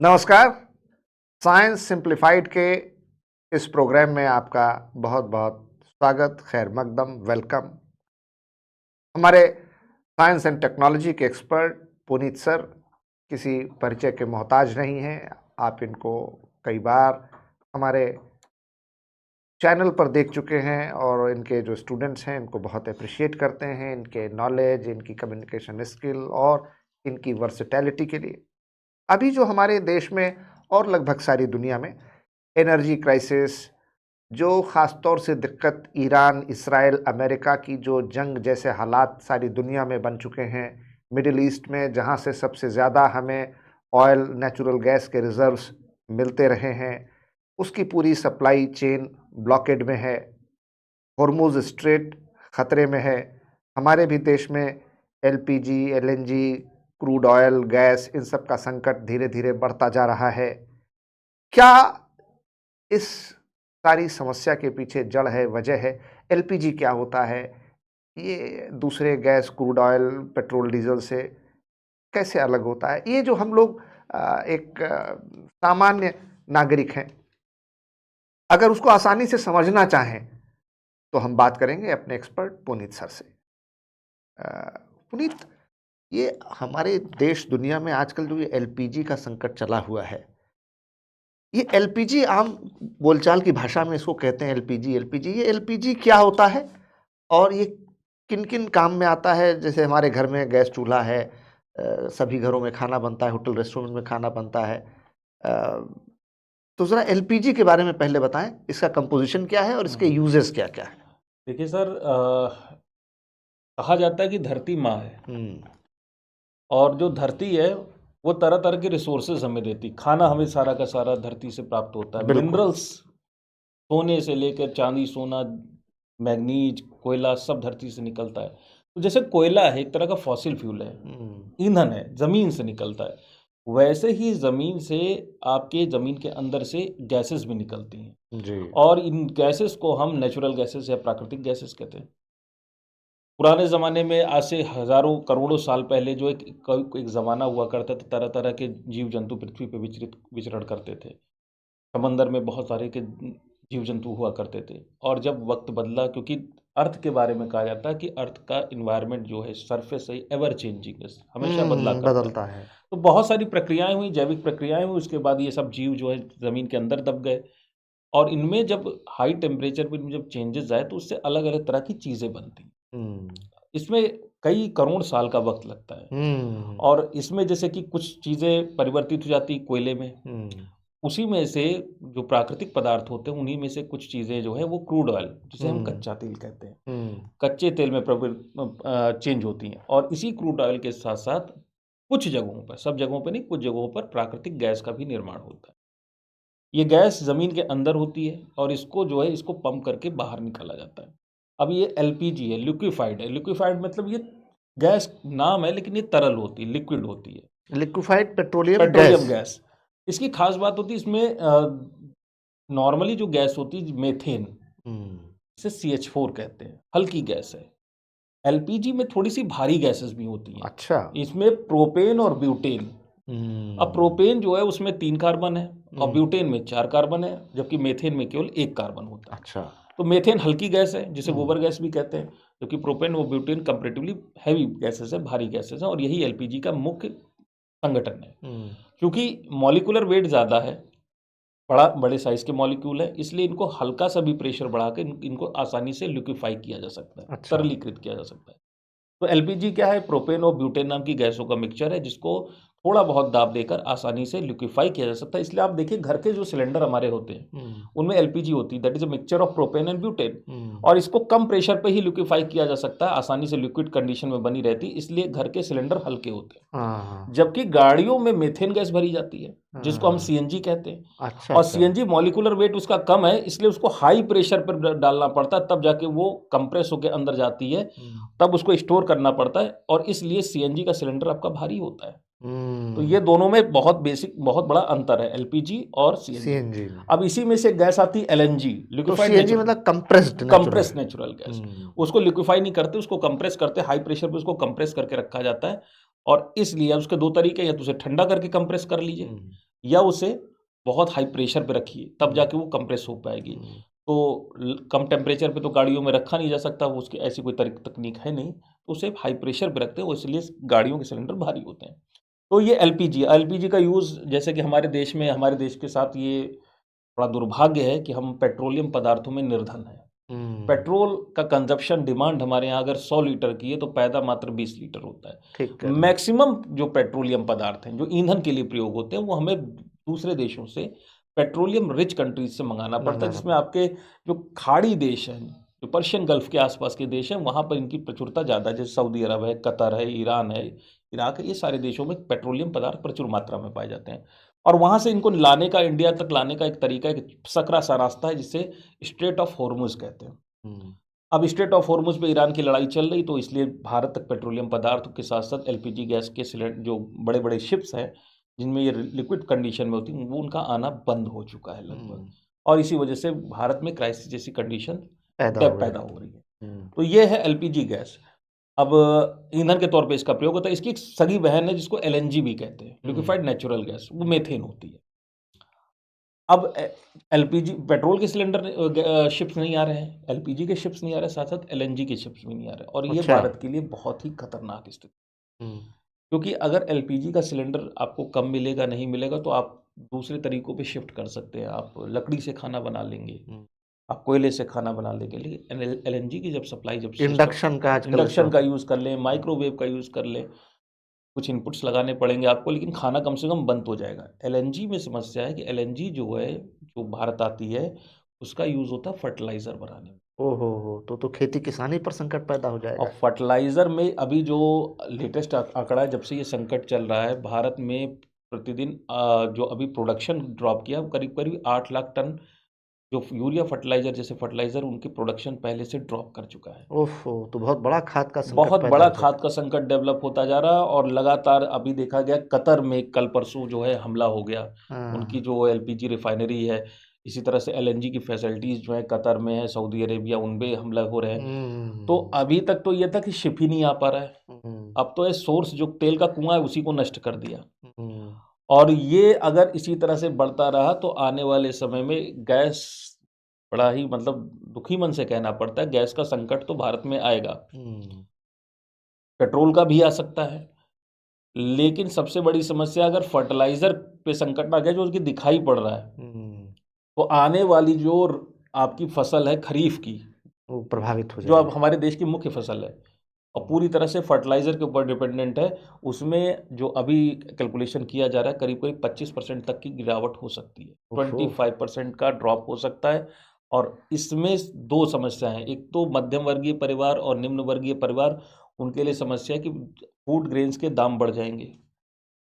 नमस्कार। Science simplified के इस प्रोग्राम में आपका बहुत बहुत स्वागत, खैर मकदम, वेलकम। हमारे साइंस एंड टेक्नोलॉजी के एक्सपर्ट पुनीत सर किसी परिचय के मोहताज नहीं हैं। आप इनको कई बार हमारे चैनल पर देख चुके हैं और इनके जो स्टूडेंट्स हैं इनको बहुत अप्रिशिएट करते हैं, इनके नॉलेज, इनकी कम्युनिकेशन स्किल और इनकी वर्सेटैलिटी के लिए। अभी जो हमारे देश में और लगभग सारी दुनिया में एनर्जी क्राइसिस, जो ख़ास तौर से दिक्कत ईरान, इसराइल, अमेरिका की जो जंग जैसे हालात सारी दुनिया में बन चुके हैं, मिडिल ईस्ट में जहाँ से सबसे ज़्यादा हमें ऑयल, नेचुरल गैस के रिज़र्व्स मिलते रहे हैं, उसकी पूरी सप्लाई चेन ब्लॉकेड में है। हॉर्मुज़ स्ट्रेट ख़तरे में है। हमारे भी देश में LPG, LNG, crude oil, gas, इन सब का संकट धीरे धीरे बढ़ता जा रहा है। क्या इस सारी समस्या के पीछे जड़ है, वजह है? एलपीजी क्या होता है? ये दूसरे gas, crude oil, petrol, diesel से कैसे अलग होता है? ये जो हम लोग एक सामान्य नागरिक हैं, अगर उसको आसानी से समझना चाहें तो हम बात करेंगे अपने एक्सपर्ट पुनीत सर से। पुनीत, ये हमारे देश दुनिया में आजकल जो ये एलपीजी का संकट चला हुआ है, ये एलपीजी आम बोलचाल की भाषा में इसको कहते हैं एलपीजी। ये एलपीजी क्या होता है और ये किन किन काम में आता है? जैसे हमारे घर में गैस चूल्हा है, सभी घरों में खाना बनता है, होटल रेस्टोरेंट में खाना बनता है। तो ज़रा एलपीजी के बारे में पहले बताएं, इसका कंपोजिशन क्या है और इसके यूजेस क्या क्या है? देखिए सर, कहा जाता है कि धरती माँ है और जो धरती है वो तरह तरह के रिसोर्सेज हमें देती। खाना हमें सारा का सारा धरती से प्राप्त होता है। बिल्कुल। मिनरल्स, सोने से लेकर चांदी, सोना, मैग्नीज, कोयला सब धरती से निकलता है। तो जैसे कोयला है एक तरह का फॉसिल फ्यूल है, ईंधन है, जमीन से निकलता है। वैसे ही जमीन से आपके जमीन के अंदर से गैसेस भी निकलती हैं जी। और इन गैसेस को हम नेचुरल गैसेस या प्राकृतिक गैसेस कहते हैं। पुराने ज़माने में आज से हज़ारों करोड़ों साल पहले जो एक ज़माना हुआ करता था, तरह तरह के जीव जंतु पृथ्वी पे विचरण करते थे। समंदर में बहुत सारे के जीव जंतु हुआ करते थे और जब वक्त बदला, क्योंकि अर्थ के बारे में कहा जाता है कि अर्थ का इन्वायरमेंट जो है, सरफेस है, एवर चेंजिंग है, हमेशा बदला करता बदलता है। तो बहुत सारी प्रक्रियाएं हुई, जैविक प्रक्रियाएं हुई। उसके बाद ये सब जीव जो है ज़मीन के अंदर दब गए और इनमें जब हाई टेम्परेचर पे जब चेंजेस आए तो उससे अलग अलग तरह की चीज़ें बनती। इसमें कई करोड़ साल का वक्त लगता है और इसमें जैसे कि कुछ चीज़ें परिवर्तित हो जाती कोयले में। उसी में से जो प्राकृतिक पदार्थ होते हैं उन्हीं में से कुछ चीज़ें जो है वो क्रूड ऑयल, जिसे हम कच्चा तेल कहते हैं, कच्चे तेल में चेंज होती हैं। और इसी क्रूड ऑयल के साथ साथ कुछ जगहों पर, सब जगहों पर नहीं, कुछ जगहों पर प्राकृतिक गैस का भी निर्माण होता है। ये गैस ज़मीन के अंदर होती है और इसको जो है इसको पंप करके बाहर निकाला जाता है। अब ये एलपीजी है, लिक्विफाइड है। लिक्विफाइड मतलब ये गैस नाम है लेकिन ये तरल होती है, लिक्विड होती है, liquefied petroleum petroleum gas. Gas. इसकी खास बात होती है इसमें नॉर्मली जो गैस होती है मेथेन, इसे CH4 कहते हैं, हल्की गैस है। एलपीजी में थोड़ी सी भारी गैसेस भी होती हैं। अच्छा। इसमें प्रोपेन और ब्यूटेन। अब प्रोपेन जो है उसमें 3 कार्बन है और ब्यूटेन में 4 कार्बन है, जबकि मेथेन में केवल 1 कार्बन होता है। अच्छा। तो मेथेन हल्की गैस है जिसे गोबर गैस भी कहते हैं, जबकि प्रोपेन और ब्यूटेन कंपैरेटिवली हैवी गैसेस है, भारी गैसेस है। और यही एलपीजी का मुख्य संगठन है। क्योंकि मॉलिक्यूलर वेट ज़्यादा है, बड़े साइज के मॉलिक्यूल है, इसलिए इनको हल्का सा भी प्रेशर बढ़ा के इनको आसानी से लिक्विफाई किया जा सकता है, अच्छा। तरलीकृत किया जा सकता है। तो एलपीजी क्या है? प्रोपेन और ब्यूटेन नाम की गैसों का मिक्सचर है जिसको थोड़ा बहुत दाब देकर आसानी से लिक्विफाई किया जा सकता है। इसलिए आप देखिए घर के जो सिलेंडर हमारे होते हैं उनमें एलपीजी होती है, that is a mixture of propane and butane. और इसको कम प्रेशर पे ही लिक्विफाई किया जा सकता है, आसानी से लिक्विड कंडीशन में बनी रहती, इसलिए घर के सिलेंडर हल्के होते हैं। जबकि गाड़ियों में मीथेन गैस भरी जाती है जिसको हम सीएनजी कहते हैं। अच्छा। और सीएनजी मॉलिक्यूलर वेट उसका कम है, इसलिए उसको हाई प्रेशर पर डालना पड़ता है, तब जाके वो कंप्रेस होकर अंदर जाती है, तब उसको स्टोर करना पड़ता है और इसलिए सीएनजी का सिलेंडर आपका भारी होता है। तो ये दोनों में बहुत बड़ा अंतर है, एलपीजी और सीएनजी। अब इसी में से गैस आती है एलएनजी, लिक्विफाइड सीएनजी मतलब कंप्रेस्ड नेचुरल गैस। उसको लिक्विफाई नहीं करते, उसको कंप्रेस करते, हाई प्रेशर पे उसको कंप्रेस करके रखा जाता है। और इसलिए उसके 2 तरीके, या तो उसे ठंडा करके कंप्रेस कर लीजिए या उसे बहुत हाई प्रेशर पे रखिए, तब जाके वो कंप्रेस हो पाएगी। तो कम टेम्परेचर पे तो गाड़ियों में रखा नहीं जा सकता, वो उसकी ऐसी कोई तकनीक है नहीं, तो उसे हाई प्रेशर पे रखते हैं, वो इसलिए गाड़ियों के सिलेंडर भारी होते हैं। तो ये एलपीजी का यूज़, जैसे कि हमारे देश के साथ ये बड़ा दुर्भाग्य है कि हम पेट्रोलियम पदार्थों में निर्धन हैं। पेट्रोल का कंजप्शन डिमांड हमारे यहाँ अगर 100 लीटर की है तो पैदा मात्र 20 लीटर होता ठीक है। है। मैक्सिमम जो पेट्रोलियम पदार्थ हैं जो ईंधन के लिए प्रयोग होते हैं वो हमें दूसरे देशों से, पेट्रोलियम रिच कंट्रीज से मंगाना पड़ता है, मंगाना जिसमें आपके जो खाड़ी देश हैं, जो पर्शियन गल्फ के आसपास के देश हैं, वहाँ पर इनकी प्रचुरता ज़्यादा है, जैसे सऊदी अरब है, कतर है, ईरान है, इराक है, ये सारे देशों में पेट्रोलियम पदार्थ प्रचुर मात्रा में पाए जाते हैं। और वहाँ से इनको लाने का, इंडिया तक लाने का एक तरीका, एक सकरा सा रास्ता है जिसे स्ट्रेट ऑफ हॉर्मुज कहते हैं। अब स्ट्रेट ऑफ हॉर्मुज पे ईरान की लड़ाई चल रही, तो इसलिए भारत तक पेट्रोलियम पदार्थ के साथ साथ एलपीजी गैस के सिलेंडर, जो बड़े बड़े शिप्स हैं जिनमें ये लिक्विड कंडीशन में होती है, वो उनका आना बंद हो चुका है लगभग। और इसी वजह से भारत में क्राइसिस जैसी कंडीशन पैदा हो रही है। तो ये है एलपीजी गैस। अब ईंधन के तौर पे इसका प्रयोग होता है। इसकी एक सगी बहन है जिसको एलएनजी भी कहते हैं, लिक्विफाइड नेचुरल गैस, वो मेथेन होती है। अब एलपीजी पेट्रोल के सिलेंडर शिप्स नहीं आ रहे हैं, एलपीजी के शिप्स नहीं आ रहे, साथ साथ एलएनजी के शिप्स भी नहीं आ रहे, और ये अच्छा। भारत के लिए बहुत ही खतरनाक स्थिति, क्योंकि अगर एलपीजी का सिलेंडर आपको कम मिलेगा, नहीं मिलेगा, तो आप दूसरे तरीकों पे शिफ्ट कर सकते हैं। आप लकड़ी से खाना बना लेंगे, आप कोयले से खाना बना लेंगे, लेकिन एलएनजी की जब सप्लाई, जब इंडक्शन का यूज़ कर लें, माइक्रोवेव का यूज़ कर लें, कुछ इनपुट्स लगाने पड़ेंगे आपको, लेकिन खाना कम से कम बंद हो जाएगा। एलएनजी में समस्या है कि एलएनजी जो है, जो भारत आती है, उसका यूज़ होता है फर्टिलाइज़र बनाने में। ओहो, तो खेती किसानी पर संकट पैदा हो और जाएगा। फर्टिलाइज़र में अभी जो लेटेस्ट आंकड़ा है, जब से ये संकट चल रहा है, भारत में प्रतिदिन जो अभी प्रोडक्शन ड्रॉप किया, करीब करीब 8 लाख टन जो यूरिया फर्टिलाइज़र जैसे फर्टिलाइज़र, उनकी प्रोडक्शन पहले से ड्रॉप कर चुका है। ओहो, तो बहुत बड़ा खाद का संकट बहुत पैदा बड़ा हो जाएगा। खाद का संकट डेवलप होता जा रहा है, और लगातार अभी देखा गया कतर में कल परसों जो है हमला हो गया। उनकी जो एलपीजी रिफाइनरी है, इसी तरह से एलएनजी की फैसिलिटीज़ जो है कतर में है, सऊदी अरेबिया, उन पे हमला हो रहे हैं। तो अभी तक तो ये था कि शिप ही नहीं आ पा रहा है, अब तो ये सोर्स जो तेल का कुआं है उसी को नष्ट कर दिया। और ये अगर इसी तरह से बढ़ता रहा तो आने वाले समय में गैस, बड़ा ही मतलब दुखी मन से कहना पड़ता है, गैस का संकट तो भारत में आएगा। पेट्रोल का भी आ सकता है, लेकिन सबसे बड़ी समस्या अगर फर्टिलाइजर पे संकट आ गया, जो उसकी दिखाई पड़ रहा है, तो आने वाली जो आपकी फसल है खरीफ की, वो प्रभावित हो जो अब जाएगी। हमारे देश की मुख्य फसल है और पूरी तरह से फर्टिलाइजर के ऊपर डिपेंडेंट है, उसमें जो अभी कैलकुलेशन किया जा रहा है, करीब करीब 25% तक की गिरावट हो सकती है, 25% का ड्रॉप हो सकता है। और इसमें दो समस्या हैं, एक तो मध्यम वर्गीय परिवार और निम्न वर्गीय परिवार, उनके लिए समस्या है कि फूड ग्रेन्स के दाम बढ़ जाएंगे।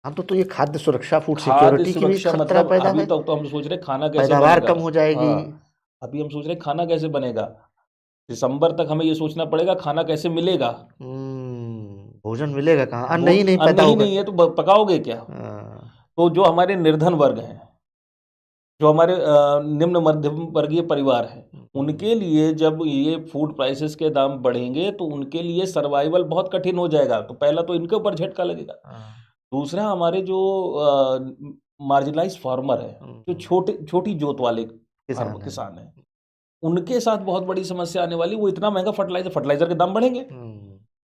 हाँ, तो ये खाद्य सुरक्षा, फूड खाद्य सिक्योरिटी की भी सुरक्षा खतरा मतलब पैदा अभी है। तक तो हम सोच रहे खाना कैसे पैदावार बनेगा। कम हो जाएगी। हाँ, अभी हम सोच रहे खाना कैसे बनेगा, दिसंबर तक हमें ये सोचना पड़ेगा खाना कैसे मिलेगा। भोजन मिलेगा कहाँ, अन्न ही नहीं पैदा अन्न ही होगा। नहीं है तो पकाओगे क्या। तो जो हमारे निर्धन वर्ग हैं, जो हमारे निम्न मध्यम वर्गीय परिवार हैं, उनके लिए जब ये फूड प्राइसेस के दाम बढ़ेंगे तो उनके लिए सर्वाइवल बहुत कठिन हो जाएगा। तो पहला तो इनके ऊपर झटका लगेगा। दूसरा, हमारे जो मार्जिनलाइज फार्मर है, जो छोटी जोत वाले किसान हैं, उनके साथ बहुत बड़ी समस्या आने वाली। वो इतना महंगा फर्टिलाइजर के दाम बढ़ेंगे।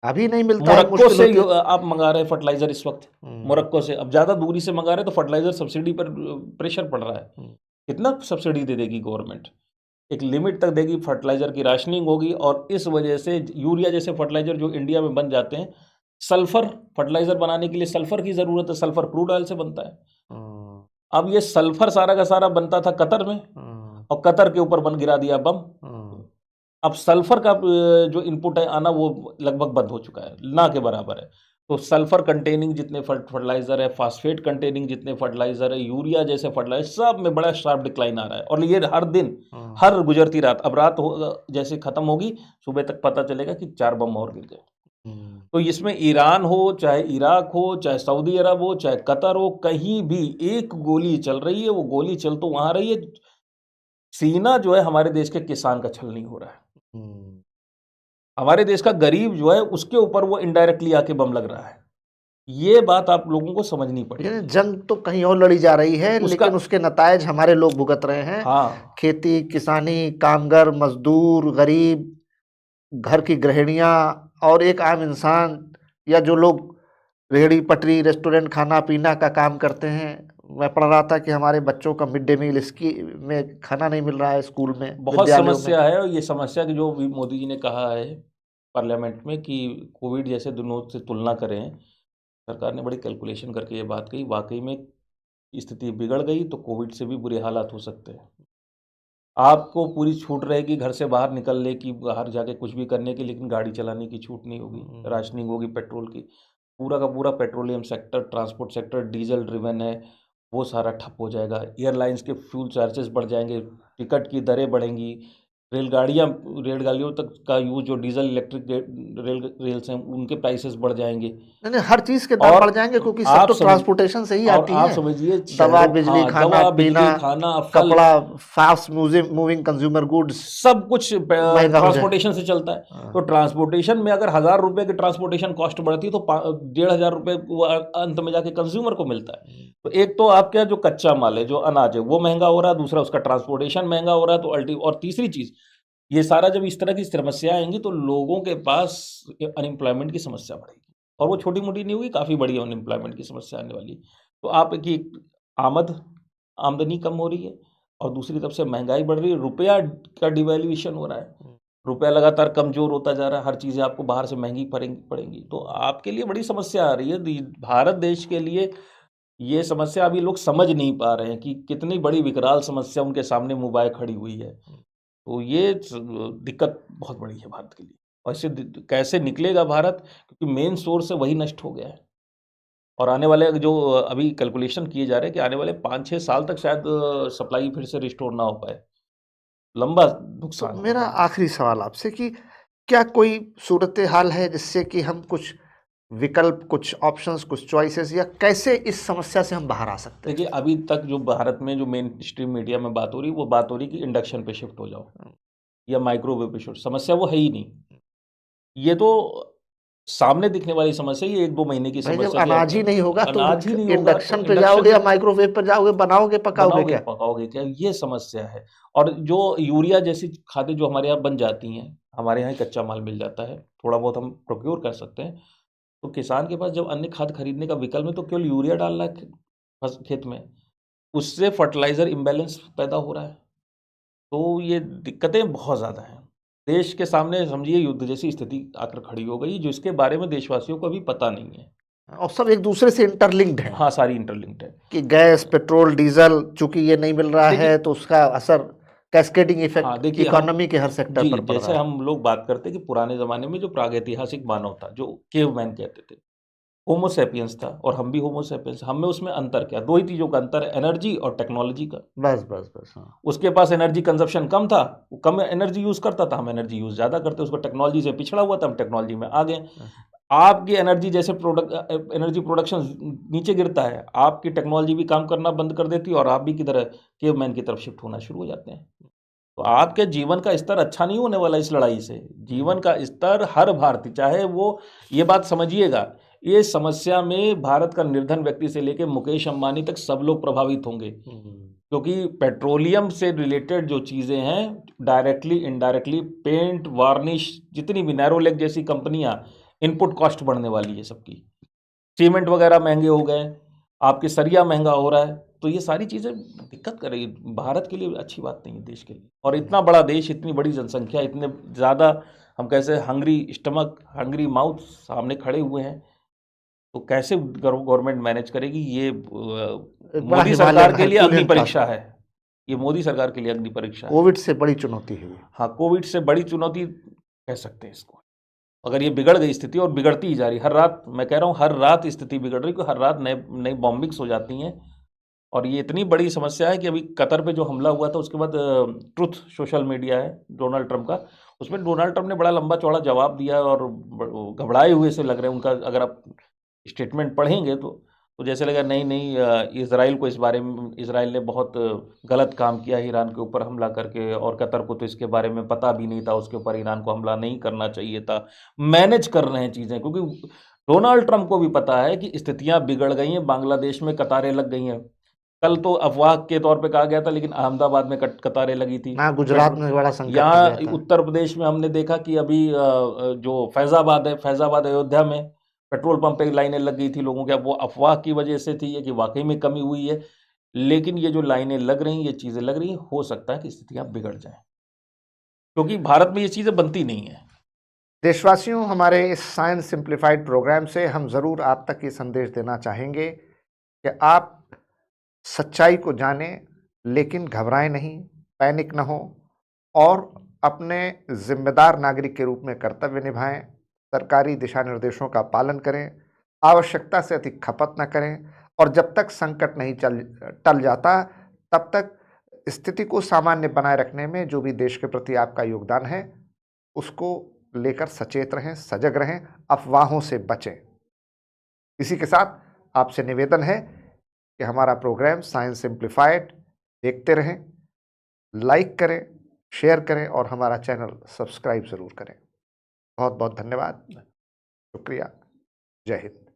अभी नहीं मिलता है, मोरक्को मुश्किल से होती है। आप मंगा रहे हैं फर्टिलाइजर इस वक्त, मोरक्को से। अब ज्यादा दूरी से मंगा रहे हैं तो फर्टिलाइजर सब्सिडी पर प्रेशर पड़ रहा है। कितना सब्सिडी दे देगी गवर्नमेंट, एक लिमिट तक देगी, फर्टिलाइजर की राशनिंग होगी, और इस वजह से यूरिया जैसे फर्टिलाइजर जो इंडिया में बन जाते हैं, सल्फर फर्टिलाइजर बनाने के लिए सल्फर की जरूरत है, सल्फर क्रूड ऑयल से बनता है। अब ये सल्फर सारा का सारा बनता था कतर में, और कतर के ऊपर गिरा दिया बम। अब सल्फर का जो इनपुट है आना, वो लगभग बंद हो चुका है, ना के बराबर है। तो सल्फर कंटेनिंग जितने फर्टिलाइजर है, फास्फेट कंटेनिंग जितने फर्टिलाइजर है, यूरिया जैसे फर्टिलाइजर, सब में बड़ा शार्प डिक्लाइन आ रहा है। और ये हर दिन, हर गुजरती रात, अब रात जैसे खत्म होगी, सुबह तक पता चलेगा कि 4 बम और गिर गए। तो इसमें ईरान हो, चाहे इराक हो, चाहे सऊदी अरब हो, चाहे कतर हो, कहीं भी एक गोली चल रही है, वो गोली चल तो वहां रही है, सीना जो है हमारे देश के किसान का छल नहीं हो रहा है। हमारे देश का गरीब जो है उसके ऊपर वो इनडायरेक्टली आके बम लग रहा है। ये बात आप लोगों को समझनी यानी पड़ेगी। जंग तो कहीं और लड़ी जा रही है, उसका लेकिन उसके नतायज हमारे लोग भुगत रहे हैं। हाँ, खेती, किसानी, कामगार, मजदूर, गरीब, घर की गृहिणियां और एक आम इंसान, या जो लोग रेहड़ी पटरी रेस्टोरेंट खाना पीना का काम करते हैं। मैं पढ़ रहा था कि हमारे बच्चों का मिड डे मील इसकी में खाना नहीं मिल रहा है स्कूल में, बहुत विद्यालयों में। समस्या है, और ये समस्या की जो भी मोदी जी ने कहा है पार्लियामेंट में कि कोविड जैसे दिनों से तुलना करें, सरकार ने बड़ी कैलकुलेशन करके ये बात कही, वाक़ई में स्थिति बिगड़ गई तो कोविड से भी बुरे हालात हो सकते हैं। आपको पूरी छूट रहेगी घर से बाहर निकलने की, बाहर जाके कुछ भी करने की, लेकिन गाड़ी चलाने की छूट नहीं होगी, राशनिंग होगी पेट्रोल की। पूरा का पूरा petroleum sector, transport sector diesel driven है, वो सारा ठप हो जाएगा। एयरलाइंस के फ्यूल चार्जेस बढ़ जाएँगे, टिकट की दरें बढ़ेंगी, रेलगाड़ियों तक का यूज़ जो डीज़ल इलेक्ट्रिक रेल्स हैं, उनके प्राइसेस बढ़ जाएँगे। नहीं नहीं, हर चीज के दाम और बढ़ जाएंगे, क्योंकि सब आप तो समझ ट्रांसपोर्टेशन से ही और आती आप हैं। समझिए दवा, शहरों बिजली, हाँ, खाना दवा, पीना, बिजली, खाना, फल, कपड़ा, फास्ट मूविंग कंज्यूमर गुड्स सब कुछ महंगा हो जाए। ट्रांसपोर्टेशन से चलता है। हाँ। तो ट्रांसपोर्टेशन में अगर 1,000 रुपए की ट्रांसपोर्टेशन कॉस्ट बढ़ती है तो 1,500 रुपए वो अंत में जाके कंज्यूमर को मिलता है। तो एक तो आपका जो कच्चा माल है, जो अनाज है, वो महंगा हो रहा है, दूसरा उसका ट्रांसपोर्टेशन महंगा हो रहा है, तो और तीसरी चीज, ये सारा जब इस तरह की समस्या आएंगी तो लोगों के पास अनएम्प्लॉयमेंट की समस्या बढ़ेगी, और वो छोटी मोटी नहीं होगी, काफी बड़ी अनएम्प्लॉयमेंट की समस्या आने वाली है। तो आपकी आमद आमदनी कम हो रही है, और दूसरी तरफ से महंगाई बढ़ रही है, रुपया का डिवैल्यूएशन हो रहा है, रुपया लगातार कमजोर होता जा रहा है, हर चीज़ें आपको बाहर से महंगी पड़ेंगी, तो आपके लिए बड़ी समस्या आ रही है। भारत देश के लिए ये समस्या अभी लोग समझ नहीं पा रहे हैं कि कितनी बड़ी विकराल समस्या उनके सामने मुँह खड़ी हुई है। तो ये दिक्कत बहुत बड़ी है भारत के लिए, और इससे कैसे निकलेगा भारत, क्योंकि मेन सोर्स है वही नष्ट हो गया है। और आने वाले जो अभी कैलकुलेशन किए जा रहे हैं कि आने वाले 5-6 साल तक शायद सप्लाई फिर से रिस्टोर ना हो पाए, लंबा तो नुकसान मेरा होगा। आखिरी सवाल आपसे कि क्या कोई सूरत हाल है जिससे कि हम कुछ विकल्प, कुछ ऑप्शंस, कुछ चॉइसेस, या कैसे इस समस्या से हम बाहर आ सकते देखिए, हैं? अभी तक जो भारत में जो मेन स्ट्रीम मीडिया में बात हो रही है, वो बात हो रही है कि इंडक्शन पे शिफ्ट हो जाओ या माइक्रोवेव पे शिफ्ट। समस्या वो है ही नहीं। ये तो सामने दिखने वाली समस्या, ये 1-2 महीने की भाई, जब समस्या कि अनाज ही नहीं होगा तो अनाज ही नहीं होगा तो इंडक्शन पे इंडक्शन जाओगे से या माइक्रोवेव पे जाओगे, बनाओगे पकाओगे बनाओगे, क्या? पकाओगे क्या? ये समस्या है। और जो यूरिया जैसी खादें जो हमारे यहाँ बन जाती हैं, हमारे यहाँ ही कच्चा माल मिल जाता है, थोड़ा बहुत हम प्रोक्योर कर सकते हैं। तो किसान के पास जब अन्य खाद खरीदने का विकल्प है तो केवल यूरिया डालना है खेत में, उससे फर्टिलाइजर इम्बैलेंस पैदा हो रहा है। तो ये दिक्कतें बहुत ज़्यादा हैं। देश के सामने समझिए युद्ध जैसी स्थिति आकर खड़ी हो गई, जिसके बारे में देशवासियों को अभी पता नहीं है। और सब एक दूसरे से इंटरलिंक्ड हैं हाँ, सारी इंटरलिंक्ड है। कि गैस, पेट्रोल, डीजल, चूंकि ये नहीं मिल रहा देखिए है तो उसका असर, कैस्केडिंग हाँ, इफेक्ट देखिए हम इकोनॉमी के हर सेक्टर जी, पर पड़ जैसे रहा है। हम लोग बात करते हैं कि पुराने ज़माने में जो प्रागैतिहासिक मानव था, जो केवमैन कहते थे, होमो सैपियंस था, और हम भी होमो सैपियंस। हम में उसमें अंतर क्या? 2 ही चीज़ों का अंतर है, एनर्जी और टेक्नोलॉजी का। बस बस बस, हाँ। उसके पास एनर्जी कंज़म्पशन कम था, वो कम एनर्जी यूज़ करता था, हम एनर्जी यूज़ ज़्यादा करते, उसको टेक्नोलॉजी से पिछड़ा हुआ था, हम टेक्नोलॉजी में आ गए। आपकी एनर्जी जैसे एनर्जी प्रोडक्शन नीचे गिरता है, आपकी टेक्नोलॉजी भी काम करना बंद कर देती है, और आप भी किधर केवमैन की तरफ शिफ्ट होना शुरू हो जाते हैं। तो आपके जीवन का स्तर अच्छा नहीं होने वाला इस लड़ाई से। जीवन का स्तर हर भारतीय, चाहे वो, ये बात समझिएगा, ये समस्या में भारत का निर्धन व्यक्ति से लेकर मुकेश अंबानी तक सब लोग प्रभावित होंगे, क्योंकि पेट्रोलियम से रिलेटेड जो चीज़ें हैं, डायरेक्टली इनडायरेक्टली पेंट, वार्निश, जितनी भी नैरोलैक जैसी कंपनियां, इनपुट कॉस्ट बढ़ने वाली है सबकी। सीमेंट वगैरह महंगे हो गए, आपके सरिया महंगा हो रहा है, तो ये सारी चीज़ें दिक्कत कर रही है। भारत के लिए अच्छी बात नहीं है, देश के लिए। और इतना बड़ा देश, इतनी बड़ी जनसंख्या, इतने ज़्यादा हम कैसे हंग्री स्टमक, हंग्री माउथ सामने खड़े हुए हैं, तो कैसे गवर्नमेंट मैनेज करेगी? ये एक बड़ा मोदी सरकार हिमालयन के लिए अग्नि हरक्यूलियन परीक्षा टास्क। है। ये मोदी सरकार के लिए अग्नि परीक्षा है। कोविड से बड़ी चुनौती है ये। हाँ, कोविड से बड़ी चुनौती कह सकते हैं इसको। अगर ये बिगड़ गई स्थिति, और बिगड़ती ही जा रही, हर रात मैं कह रहा हूँ, हर रात स्थिति बिगड़ रही, क्योंकि हर रात नए नई बॉम्बिंग्स हो जाती हैं। और ये इतनी बड़ी समस्या है कि अभी कतर पे जो हमला हुआ था, उसके बाद ट्रुथ सोशल मीडिया है डोनाल्ड ट्रंप का, उसमें डोनाल्ड ट्रंप ने बड़ा लंबा चौड़ा जवाब दिया है, और घबराए हुए से लग रहे हैं उनका। अगर आप स्टेटमेंट पढ़ेंगे तो जैसे लगा नहीं नहीं, इसराइल को, इस बारे में इसराइल ने बहुत गलत काम किया ईरान के ऊपर हमला करके, और कतर को तो इसके बारे में पता भी नहीं था, उसके ऊपर ईरान को हमला नहीं करना चाहिए था। मैनेज कर रहे हैं चीज़ें, क्योंकि डोनाल्ड ट्रंप को भी पता है कि स्थितियां बिगड़ गई हैं, बांग्लादेश में कतारें लग गई हैं। कल तो अफवाह के तौर पे कहा गया था, लेकिन अहमदाबाद में कतारें लगी थी। हाँ, गुजरात में बड़ा संकट हो यहाँ गया था। उत्तर प्रदेश में हमने देखा कि अभी जो फैजाबाद है, फैजाबाद अयोध्या में पेट्रोल पंप पे लाइनें लग गई थी लोगों के। अब वो अफवाह की वजह से थी ये कि वाकई में कमी हुई है, लेकिन ये जो लाइनें लग रही, ये चीज़ें लग रही, हो सकता है कि स्थितियां बिगड़ जाएं, क्योंकि भारत में ये चीज़ें बनती नहीं है। देशवासियों, हमारे इस साइंस सिंप्लीफाइड प्रोग्राम से हम ज़रूर आप तक ये संदेश देना चाहेंगे कि आप सच्चाई को जानें, लेकिन घबराएं नहीं, पैनिक न हो और अपने जिम्मेदार नागरिक के रूप में कर्तव्य निभाएं, सरकारी दिशा निर्देशों का पालन करें, आवश्यकता से अधिक खपत न करें और जब तक संकट नहीं टल जाता, तब तक स्थिति को सामान्य बनाए रखने में जो भी देश के प्रति आपका योगदान है, उसको लेकर सचेत रहें, सजग रहें, अफवाहों से बचें। इसी के साथ आपसे निवेदन है कि हमारा प्रोग्राम साइंस सिंप्लीफाइड देखते रहें, लाइक करें, शेयर करें और हमारा चैनल सब्सक्राइब ज़रूर करें। बहुत बहुत धन्यवाद, शुक्रिया, जय हिंद।